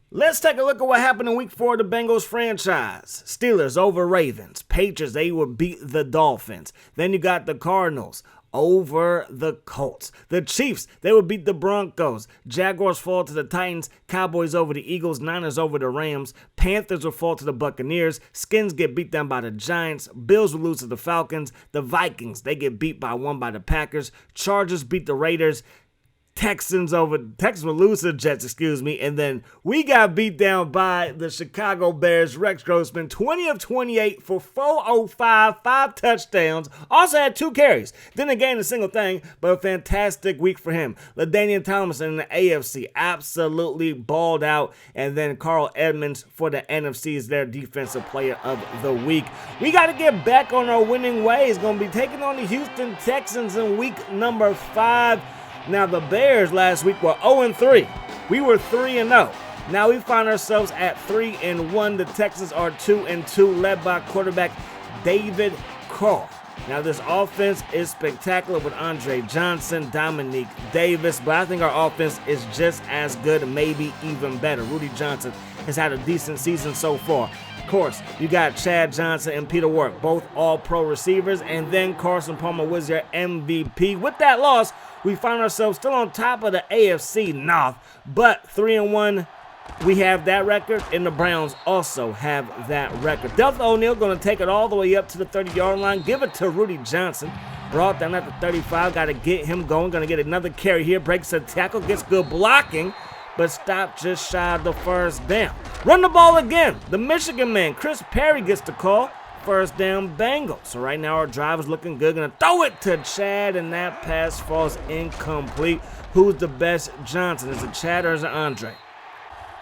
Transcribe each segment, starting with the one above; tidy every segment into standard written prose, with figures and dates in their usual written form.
Let's take a look at what happened in week 4 of the Bengals franchise. Steelers over Ravens. Patriots, they would beat the Dolphins. Then you got the Cardinals over the Colts. The Chiefs, they would beat the Broncos. Jaguars fall to the Titans. Cowboys over the Eagles. Niners over the Rams. Panthers will fall to the Buccaneers. Skins get beat down by the Giants. Bills will lose to the Falcons. The Vikings, they get beat by 1 by the Packers. Chargers beat the Raiders. Texans will lose to the Jets, and then we got beat down by the Chicago Bears. Rex Grossman, 20 of 28 for 405, 5 touchdowns, also had 2 carries. Didn't gain a single thing, but a fantastic week for him. LaDainian Tomlinson in the AFC absolutely balled out, and then Carl Edmonds for the NFC is their defensive player of the week. We got to get back on our winning ways. Going to be taking on the Houston Texans in week number 5. Now, the Bears last week were 0-3. We were 3-0. Now we find ourselves at 3-1. The Texans are 2-2, led by quarterback David Carr. Now, this offense is spectacular with Andre Johnson, Dominique Davis, but I think our offense is just as good, maybe even better. Rudy Johnson has had a decent season so far. Of course, you got Chad Johnson and Peter Work, both all-pro receivers, and then Carson Palmer was your MVP. With that loss, we find ourselves still on top of the AFC North, but 3-1, we have that record, and the Browns also have that record. Delta O'Neal going to take it all the way up to the 30-yard line, give it to Rudy Johnson. Brought down at the 35, got to get him going, going to get another carry here, breaks a tackle, gets good blocking, but stopped just shy of the first down. Run the ball again. The Michigan man, Chris Perry, gets the call. First down, Bengals. So right now our drive is looking good. Gonna throw it to Chad, and that pass falls incomplete. Who's the best Johnson? Is it Chad or is it Andre?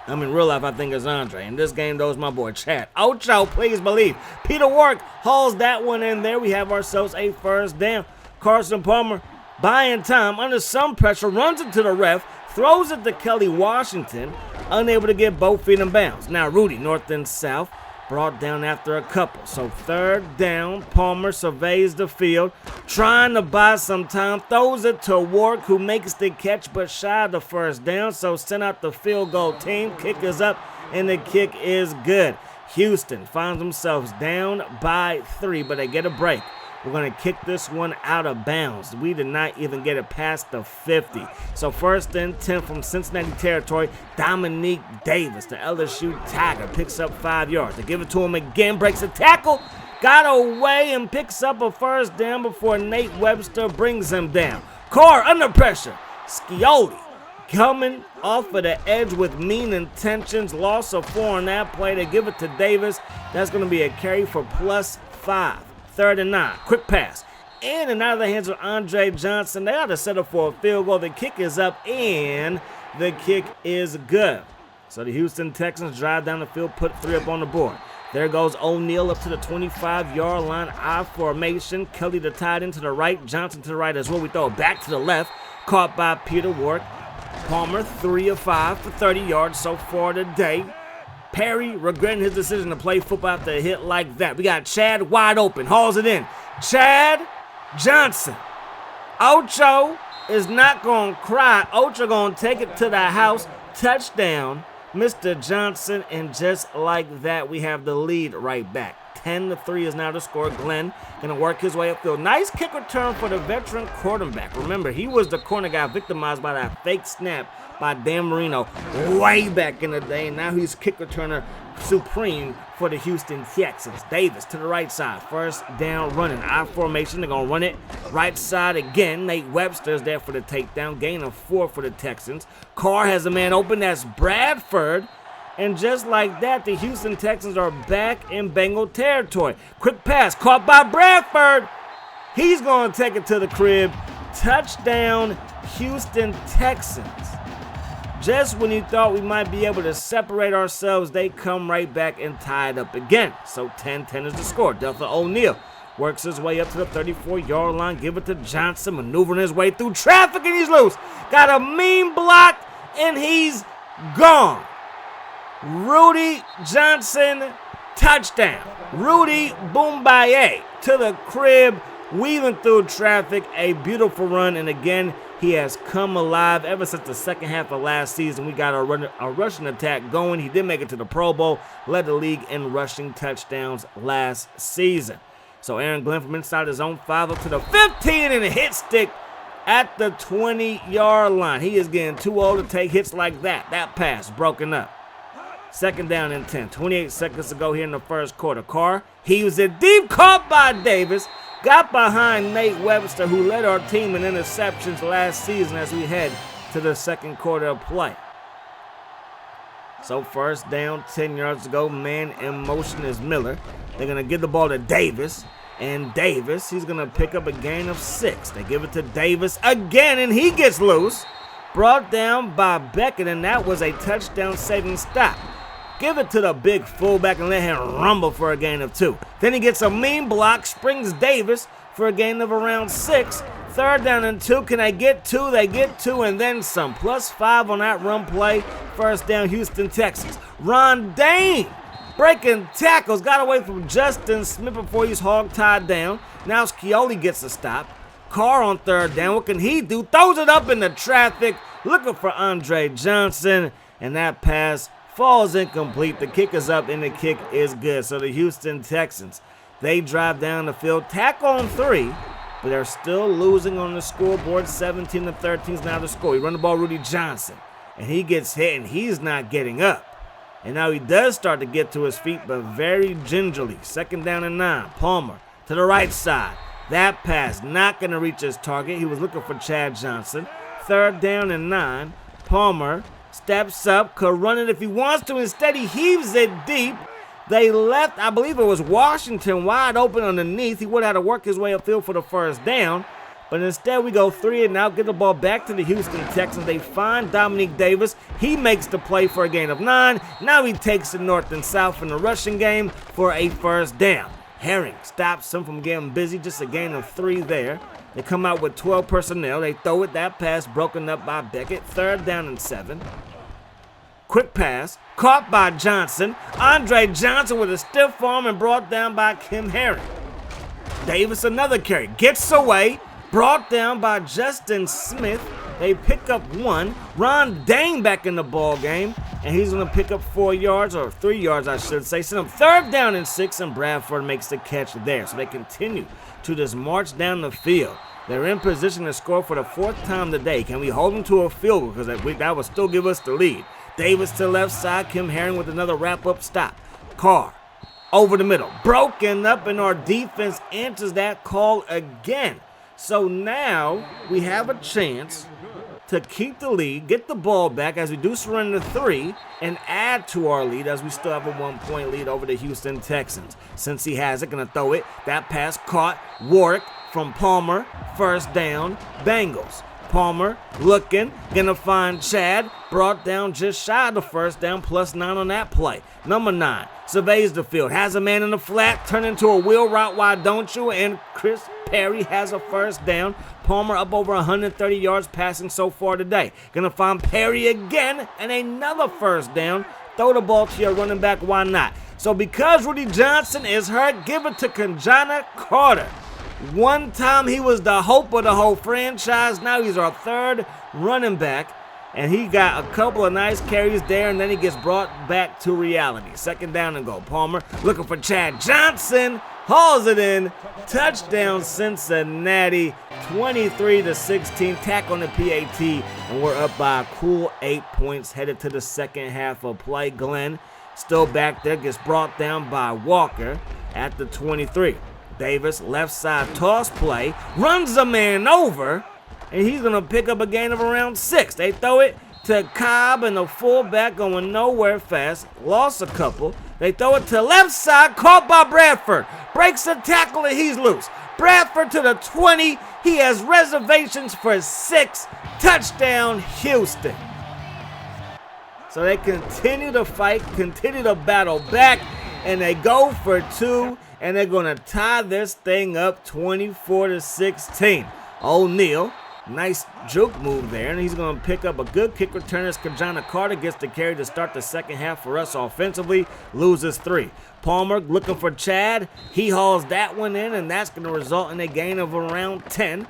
I mean, in real life, I think it's Andre. In this game, though, it's my boy Chad. Ocho, please believe. Peter Work hauls that one in there. We have ourselves a first down. Carson Palmer, buying time, under some pressure, runs it to the ref, throws it to Kelly Washington, unable to get both feet in bounds. Now, Rudy, north and south, brought down after a couple. So third down, Palmer surveys the field, trying to buy some time, throws it to Work, who makes the catch but shy of the first down. So send out the field goal team. Kick is up, and the kick is good. Houston finds themselves down by 3, but they get a break. We're going to kick this one out of bounds. We did not even get it past the 50. So first and 10 from Cincinnati territory. Dominique Davis, the LSU Tiger, picks up 5 yards. They give it to him again, breaks a tackle, got away, and picks up a first down before Nate Webster brings him down. Carr under pressure. Scioli coming off of the edge with mean intentions. Loss of 4 on that play. They give it to Davis. That's going to be a carry for +5. 3rd and 9. Quick pass. In and out of the hands of Andre Johnson. They ought to set up for a field goal. The kick is up, and the kick is good. So the Houston Texans drive down the field, put 3 up on the board. There goes O'Neal up to the 25-yard line. I formation. Kelly the tight end to the right. Johnson to the right as well. We throw it back to the left. Caught by Peter Work. Palmer, 3 of 5 for 30 yards so far today. Perry regretting his decision to play football after a hit like that. We got Chad wide open, hauls it in. Chad Johnson. Ocho is not going to cry. Ocho going to take it to the house. Touchdown, Mr. Johnson. And just like that, we have the lead right back. 10-3 is now the score. Glenn going to work his way upfield. Nice kick return for the veteran quarterback. Remember, he was the corner guy victimized by that fake snap by Dan Marino way back in the day. And now he's kick returner supreme for the Houston Texans. Davis to the right side. First down running. I formation. They're going to run it right side again. Nate Webster is there for the takedown. Gain of 4 for the Texans. Carr has a man open. That's Bradford. And just like that, the Houston Texans are back in Bengal territory. Quick pass caught by Bradford. He's going to take it to the crib. Touchdown, Houston Texans. Just when you thought we might be able to separate ourselves, they come right back and tie it up again. So 10-10 is the score. Delta O'Neal works his way up to the 34-yard line. Give it to Johnson, maneuvering his way through traffic, and he's loose. Got a mean block, and he's gone. Rudy Johnson, touchdown. Rudy Boombaye to the crib, weaving through traffic. A beautiful run, and again, He has come alive ever since the second half of last season. We got a rushing attack going. He did make it to the Pro Bowl, led the league in rushing touchdowns last season. So Aaron Glenn from inside his own 5 up to the 15 and a hit stick at the 20-yard line. He is getting too old to take hits like that. That pass broken up. Second down and 10. 28 seconds to go here in the first quarter. Carr heaves it deep, caught by Davis. Got behind Nate Webster, who led our team in interceptions last season as we head to the second quarter of play. So first down, 10 yards to go. Man in motion is Miller. They're going to give the ball to Davis. And Davis, he's going to pick up a gain of 6. They give it to Davis again, and he gets loose. Brought down by Beckett, and that was a touchdown-saving stop. Give it to the big fullback and let him rumble for a gain of 2. Then he gets a mean block, springs Davis for a gain of around 6. Third down and 2. Can they get 2? They get 2 and then some. +5 on that run play. First down, Houston Texans. Ron Dane breaking tackles. Got away from Justin Smith before he's hog-tied down. Now Scioli gets a stop. Carr on third down. What can he do? Throws it up in the traffic. Looking for Andre Johnson. And that pass falls incomplete. The kick is up and the kick is good. So the Houston Texans, they drive down the field, tackle on 3, but they're still losing on the scoreboard. 17-13 is now the score. You run the ball, Rudy Johnson, and he gets hit and he's not getting up. And now he does start to get to his feet, but very gingerly. Second down and 9. Palmer to the right side. That pass not going to reach his target. He was looking for Chad Johnson. Third down and 9. Palmer steps up, could run it if he wants to. Instead, he heaves it deep. They left, I believe it was Washington, wide open underneath. He would have had to work his way upfield for the first down. But instead, we go 3 and out, get the ball back to the Houston Texans. They find Dominique Davis. He makes the play for a gain of 9. Now he takes it north and south in the rushing game for a first down. Herring stops him from getting busy, just a gain of 3 there. They come out with 12 personnel. They throw it, that pass broken up by Beckett. Third down and 7. Quick pass, caught by Johnson. Andre Johnson with a stiff arm and brought down by Kim Herring. Davis another carry, gets away, brought down by Justin Smith. They pick up 1. Ron Dane back in the ball game, and he's going to pick up 4 yards, or 3 yards I should say. Send him third down and 6, and Bradford makes the catch there. So they continue to just march down the field. They're in position to score for the 4th time today. Can we hold them to a field goal? Because that would still give us the lead. Davis to the left side. Kim Herring with another wrap-up stop. Carr over the middle. Broken up, and our defense answers that call again. So now we have a chance to keep the lead, get the ball back as we do surrender 3, and add to our lead as we still have a 1-point lead over the Houston Texans. Since he has it, going to throw it. That pass caught. Warwick from Palmer. First down, Bengals. Palmer looking, gonna find Chad, brought down just shy of the first down, +9 on that play. Number 9 surveys the field, has a man in the flat, turn into a wheel route, why don't you? And Chris Perry has a first down. Palmer up over 130 yards passing so far today. Gonna find Perry again, and another first down. Throw the ball to your running back, why not? So because Rudy Johnson is hurt, give it to Kanjana Carter. One time he was the hope of the whole franchise. Now he's our 3rd running back. And he got a couple of nice carries there, and then he gets brought back to reality. Second down and go. Palmer looking for Chad Johnson. Hauls it in. Touchdown Cincinnati. 23-16. Tack on the PAT. And we're up by a cool 8 points. Headed to the second half of play. Glenn still back there. Gets brought down by Walker at the 23. Davis, left side toss play, runs a man over, and he's going to pick up a gain of around 6. They throw it to Cobb, and the fullback going nowhere fast, lost a couple. They throw it to left side, caught by Bradford. Breaks the tackle, and he's loose. Bradford to the 20. He has reservations for 6. Touchdown, Houston. So they continue to fight, continue to battle back, and they go for 2. And they're going to tie this thing up 24-16. O'Neal, nice juke move there. And he's going to pick up a good kick return as Kanjana Carter gets the carry to start the second half for us offensively. Loses 3. Palmer looking for Chad. He hauls that one in, and that's going to result in a gain of around 10.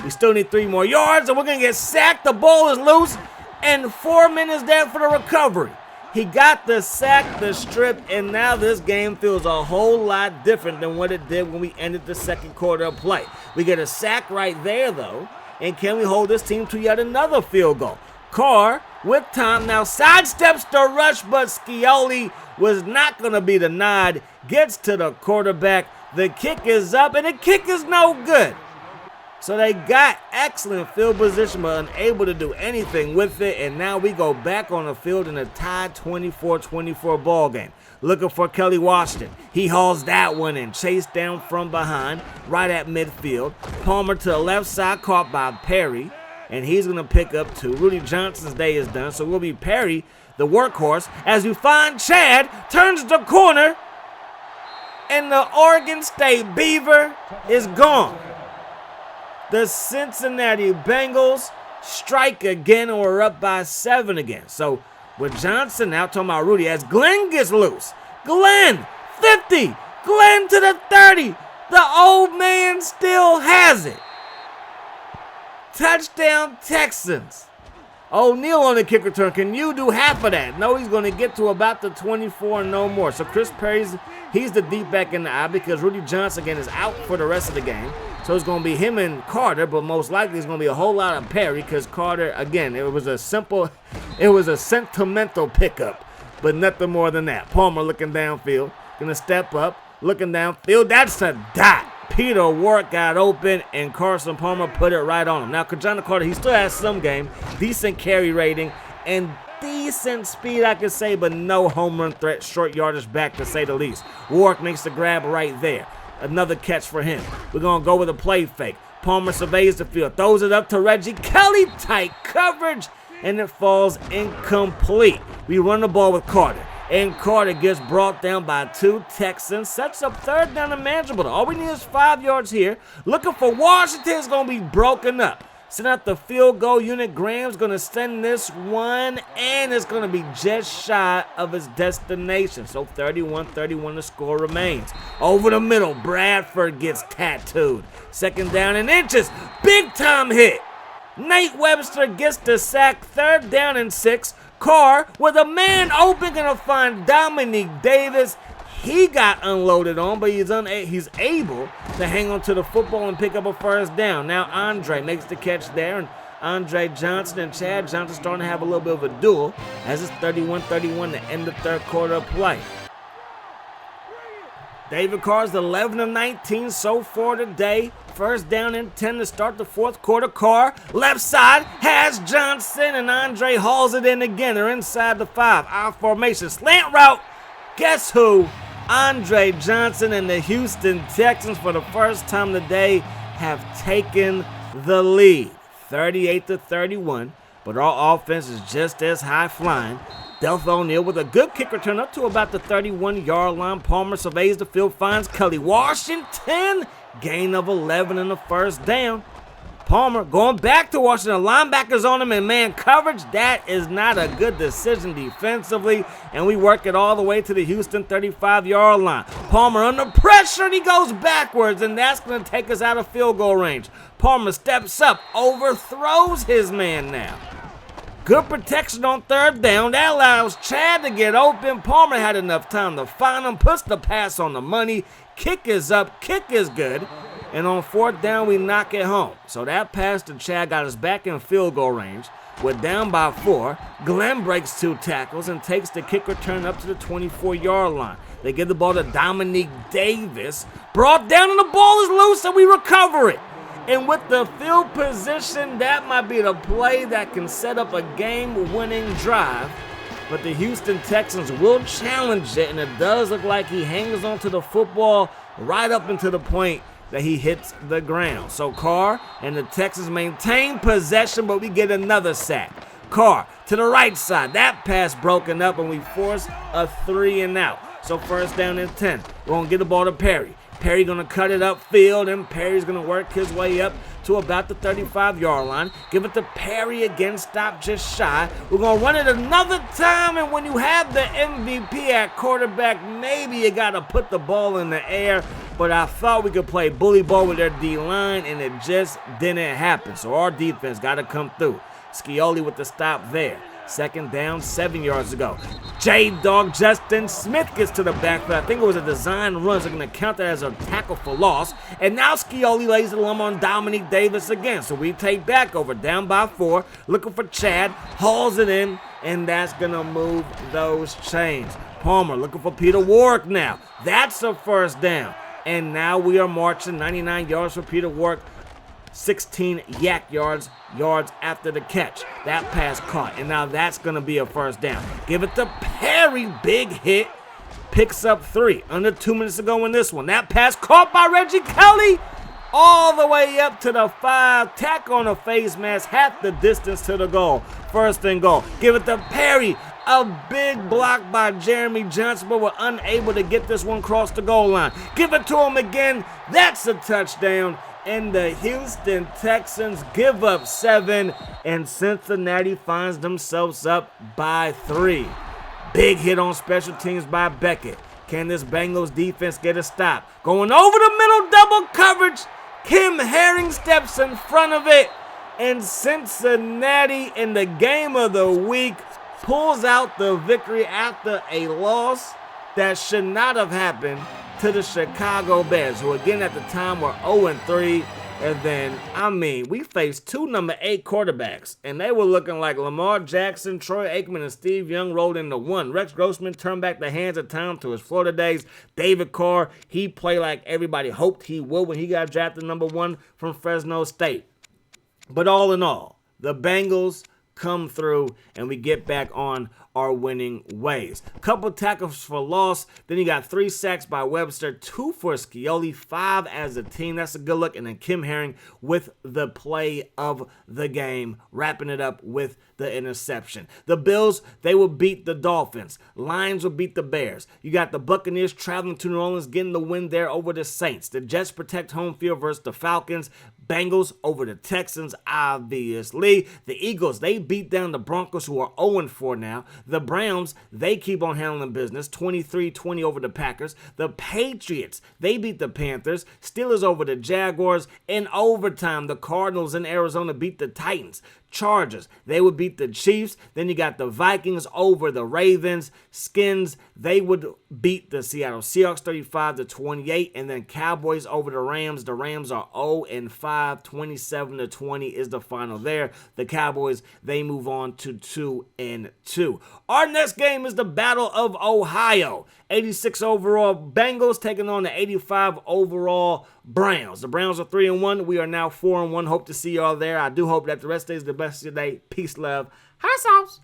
We still need 3 more yards, and we're going to get sacked. The ball is loose, and 4 minutes there for the recovery. He got the sack, the strip, and now this game feels a whole lot different than what it did when we ended the second quarter of play. We get a sack right there, though, and can we hold this team to yet another field goal? Carr, with time, now sidesteps the rush, but Scioli was not going to be denied. Gets to the quarterback. The kick is up, and the kick is no good. So they got excellent field position, but unable to do anything with it. And now we go back on the field in a tied 24-24 ball game. Looking for Kelly Washington. He hauls that one in. Chased down from behind, right at midfield. Palmer to the left side, caught by Perry. And he's going to pick up 2. Rudy Johnson's day is done. So it will be Perry, the workhorse, as you find Chad, turns the corner. And the Oregon State Beaver is gone. The Cincinnati Bengals strike again, and we're up by 7 again. So with Johnson now, talking about Rudy, as Glenn gets loose. Glenn, 50. Glenn to the 30. The old man still has it. Touchdown Texans. O'Neal on the kick return. Can you do half of that? No, he's going to get to about the 24 and no more. So Chris Perry's, he's the deep back in the eye because Rudy Johnson, again, is out for the rest of the game. So it's going to be him and Carter, but most likely it's going to be a whole lot of Perry because Carter, again, it was a sentimental pickup, but nothing more than that. Palmer looking downfield, going to step up, looking downfield. That's a dot. Peter Ward got open, and Carson Palmer put it right on him. Now, Kajana Carter, he still has some game, decent carry rating, and decent speed, I could say, but no home run threat, short yardage back to say the least. Ward makes the grab right there. Another catch for him. We're going to go with a play fake. Palmer surveys the field, throws it up to Reggie Kelly. Tight coverage, and it falls incomplete. We run the ball with Carter, and Carter gets brought down by 2 Texans. Sets up 3rd down and manageable. All we need is 5 yards here. Looking for Washington. Is going to be broken up. Send out the field goal unit. Graham's going to send this one, and it's going to be just shy of his destination. So 31-31 the score remains. Over the middle, Bradford gets tattooed. 2nd down and inches. Big time hit. Nate Webster gets the sack. 3rd down and 6. Carr with a man open, going to find Dominique Davis. He got unloaded on, but he's able to hang on to the football and pick up a 1st down. Now Andre makes the catch there, and Andre Johnson and Chad Johnson starting to have a little bit of a duel as it's 31-31 to end the 3rd quarter of play. David Carr's 11 of 19 so far today. 1st down and 10 to start the 4th quarter. Carr, left side, has Johnson, and Andre hauls it in again. They're inside the 5. Our formation, slant route. Guess who? Andre Johnson and the Houston Texans, for the first time today, have taken the lead. 38-31, but our offense is just as high flying. Delph O'Neal with a good kick return up to about the 31-yard line. Palmer surveys the field, finds Kelly Washington. Gain of 11 in the 1st down. Palmer going back to Washington. Linebackers on him in man coverage. That is not a good decision defensively. And we work it all the way to the Houston 35-yard line. Palmer under pressure, and he goes backwards, and that's going to take us out of field goal range. Palmer steps up, overthrows his man now. Good protection on 3rd down. That allows Chad to get open. Palmer had enough time to find him, puts the pass on the money. Kick is up, kick is good. And on 4th down, we knock it home. So that pass to Chad got us back in field goal range. We're down by 4. Glenn breaks 2 tackles and takes the kick return up to the 24-yard line. They give the ball to Dominique Davis. Brought down, and the ball is loose, and we recover it. And with the field position, that might be the play that can set up a game-winning drive. But the Houston Texans will challenge it, and it does look like he hangs onto the football right up into the point that he hits the ground. So Carr and the Texans maintain possession, but we get another sack. Carr to the right side. That pass broken up, and we force a 3 and out. So 1st down and 10. We're going to get the ball to Perry. Perry going to cut it upfield, and Perry's going to work his way up to about the 35-yard line. Give it to Perry again, stop just shy. We're going to run it another time, and when you have the MVP at quarterback, maybe you got to put the ball in the air. but I thought we could play bully ball with their D-line, and it just didn't happen. So our defense got to come through. Scioli with the stop there. 2nd down, 7 yards to go. J-Dog Justin Smith gets to the backfield. I think it was a design run, so they're going to count that as a tackle for loss. And now Scioli lays the lump on Dominique Davis again. So we take back over, down by 4, looking for Chad, hauls it in, and that's going to move those chains. Palmer looking for Peter Warrick now. That's a 1st down. And now we are marching 99 yards for Peter Warrick. 16 yak yards after the catch. That pass caught, and now that's going to be a 1st down. Give it to Perry. Big hit. Picks up 3. Under 2 minutes to go in this one. That pass caught by Reggie Kelly all the way up to the 5. Tack on a face mask. Half the distance to the goal. 1st and goal. Give it to Perry. A big block by Jeremy Johnson, but we're unable to get this one across the goal line. Give it to him again. That's a touchdown. And the Houston Texans give up 7, and Cincinnati finds themselves up by 3. Big hit on special teams by Beckett. Can this Bengals defense get a stop? Going over the middle, double coverage. Kim Herring steps in front of it, and Cincinnati, in the game of the week, pulls out the victory after a loss that should not have happened to the Chicago Bears, who again at the time were 0-3. And then, we faced 2 number 8 quarterbacks, and they were looking like Lamar Jackson, Troy Aikman, and Steve Young rolled into one. Rex Grossman turned back the hands of time to his Florida days. David Carr, he played like everybody hoped he would when he got drafted number 1 from Fresno State. But all in all, the Bengals come through, and we get back on our winning ways. Couple tackles for loss. Then you got 3 sacks by Webster, 2 for Scioli, 5 as a team. That's a good look. And then Kim Herring with the play of the game, wrapping it up with the interception. The Bills, they will beat the Dolphins. Lions will beat the Bears. You got the Buccaneers traveling to New Orleans, getting the win there over the Saints. The Jets protect home field versus the Falcons. Bengals over the Texans, obviously. The Eagles, they beat down the Broncos, who are 0-4 now. The Browns, they keep on handling business, 23-20 over the Packers. The Patriots, they beat the Panthers. Steelers over the Jaguars. In overtime, the Cardinals in Arizona beat the Titans. Chargers, they would beat the Chiefs. Then you got the Vikings over the Ravens. Skins, they would beat the Seattle Seahawks 35-28. And then Cowboys over the Rams. The Rams are 0-5, 27-20 is the final there. The Cowboys, they move on to 2-2. Our next game is the Battle of Ohio. 86 overall Bengals taking on the 85 overall Browns. The Browns are 3-1. We are now 4-1. Hope to see y'all there. I do hope that the rest of the day is the best of your day. Peace, love. Hot sauce.